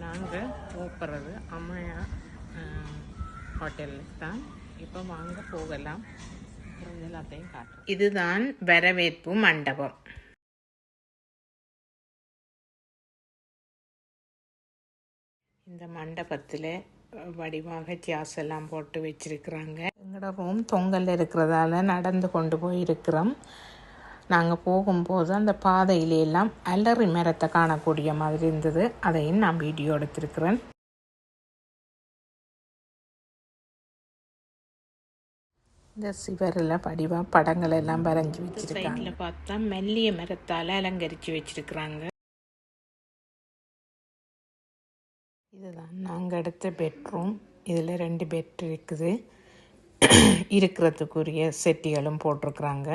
நாங்கள் போகிறது அம்மையா ஹோட்டலுக்கு தான். இப்போ வாங்க போகலாம். எல்லாத்தையும் காட்டுறோம். இதுதான் வரவேற்பு மண்டபம். இந்த மண்டபத்தில் வடிவாக ஜாஸ் எல்லாம் போட்டு வச்சிருக்கிறாங்க. எங்களோட ரூம் தொங்கல் இருக்கிறதால நடந்து கொண்டு போயிருக்கிறோம். நாங்கள் போகும்போது அந்த பாதையிலெல்லாம் அலரி மரத்தை காணக்கூடிய மாதிரி இருந்தது. அதையும் நான் வீடியோ எடுத்திருக்கிறேன். இந்த சிவரில் படிவாக படங்கள் எல்லாம் வரைஞ்சி வச்சிருக்காங்க. சைடில் பார்த்தா மெல்லிய மரத்தால் அலங்கரித்து வச்சிருக்கிறாங்க. இதுதான் நாங்கள் எடுத்த பெட்ரூம். இதில் 2 பெட் இருக்குது. இருக்கிறதுக்குரிய செட்டிகளும் போட்டிருக்குறாங்க.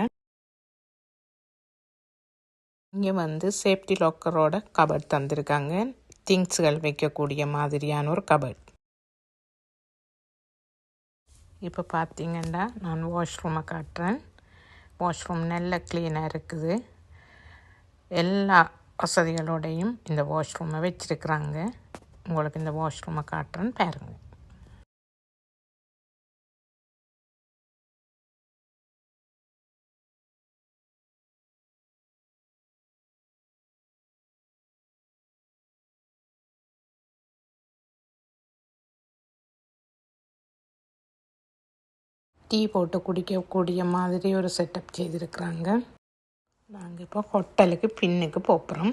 இங்கே சேஃப்டி லாக்கரோட கபட் தந்திருக்காங்க. திங்ஸ்கள் வைக்கக்கூடிய மாதிரியான ஒரு கபட். இப்போ பார்த்தீங்கன்னா நான் வாஷ்ரூமை காட்டுறேன். வாஷ்ரூம் நல்ல க்ளீனாக இருக்குது. எல்லா வசதிகளோடையும் இந்த வாஷ்ரூமை வச்சுருக்குறாங்க. உங்களுக்கு இந்த வாஷ்ரூமை காட்டுறேன்னு பாருங்கள். டீ போட்டு குடிக்கக்கூடிய மாதிரி ஒரு செட்டப் செய்திருக்கிறாங்க. நாங்கள் இப்போ ஹோட்டலுக்கு பின்னுக்கு போகிறோம்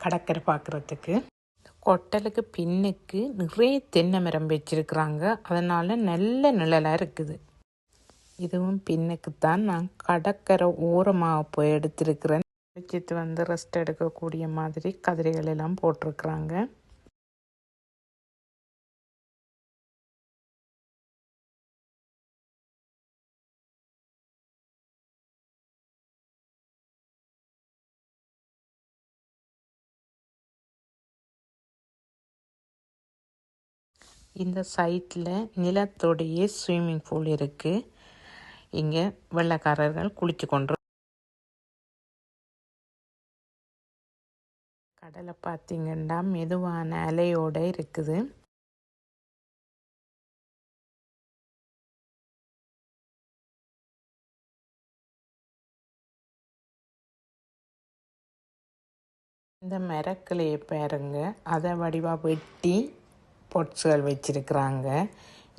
கடற்கரை பார்க்குறதுக்கு. ஹோட்டலுக்கு பின்னுக்கு நிறைய தென்னை மரம் வச்சிருக்கிறாங்க. அதனால் நல்ல நிழலாக இருக்குது. இதுவும் பின்னுக்கு தான் நான் கடற்கரை ஓரமாக போய் எடுத்திருக்கிறேன். வச்சுட்டு ரெஸ்ட் எடுக்கக்கூடிய மாதிரி கதிரைகள் எல்லாம் போட்டிருக்கிறாங்க. இந்த சைட்டில் நிலத்தோடைய ஸ்விம்மிங் பூல் இருக்குது. இங்கே வெள்ளைக்காரர்கள் குளிச்சு கொண்டு. கடலை பார்த்திங்கன்னா மெதுவான அலையோடு இருக்குது. இந்த மரக்கிளையை பாருங்க, அதை வடிவாக வெட்டி பொட்ஸுகள் வச்சிருக்கிறாங்க.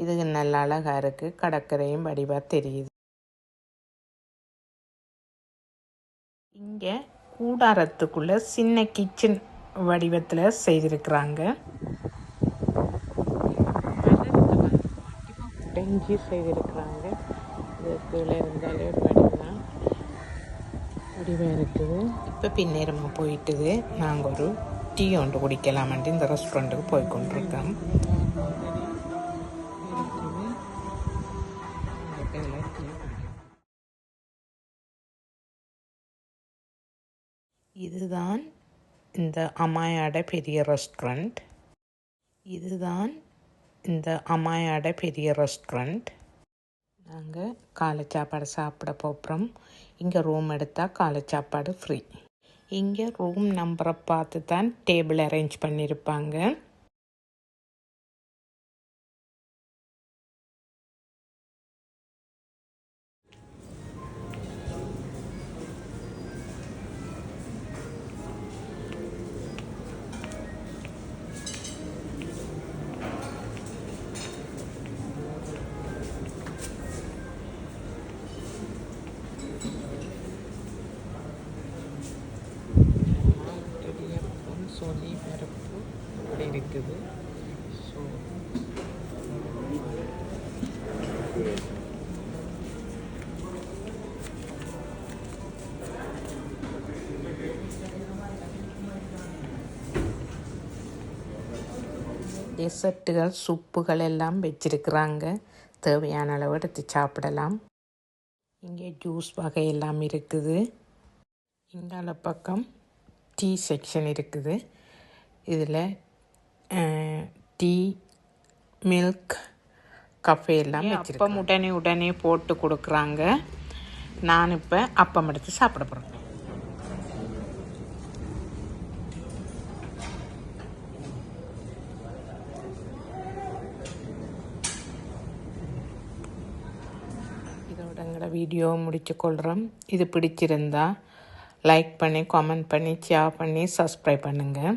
இதுக்கு நல்ல அழகாக இருக்குது. கடற்கரையும் வடிவாக தெரியுது. இங்கே கூடாரத்துக்குள்ளே சின்ன கிச்சன் வடிவத்தில் செய்திருக்கிறாங்க. டெஞ்சி செய்திருக்கிறாங்க. இது கீழே இருந்தாலே வடிவம் வடிவாக இருக்குது. இப்போ பின்னேரமாக போயிட்டுது. நாங்கள் ஒரு டீ ஒன்று குடிக்கலாமன்ட்டு இந்த ரெஸ்டாரண்ட்டுக்கு போய் கொண்டிருக்கோம். இதுதான் இந்த அம்மாயோட பெரிய ரெஸ்டாரண்ட். நாங்கள் காலை சாப்பாடு சாப்பிட போகிறோம். இங்கே ரூம் எடுத்தால் காலை சாப்பாடு ஃப்ரீ. இங்கே ரூம் நம்பரை பார்த்து தான் டேபிள் அரேஞ்ச் பண்ணியிருப்பாங்க. சொல்லி பரப்பு அப்படி இருக்குது. ஸோ டெசர்ட்டுகள் சூப்புகள் எல்லாம் வச்சிருக்கிறாங்க. தேவையான அளவு எடுத்து சாப்பிடலாம். இங்கே ஜூஸ் வகை எல்லாம் இருக்குது. இங்கால பக்கம் டீ செக்ஷன் இருக்குது. இதில் டீ, மில்க், கஃபே எல்லாம் அப்பம் உடனே போட்டு கொடுக்குறாங்க. நான் இப்போ அப்பம் எடுத்து சாப்பிட போகிறேன். இதோட வீடியோ முடிச்சுக்கொள்கிறோம். இது பிடிச்சிருந்தா லைக் பண்ணி, கமெண்ட் பண்ணி, ஷேர் பண்ணி, சப்ஸ்கிரைப் பண்ணுங்கள்.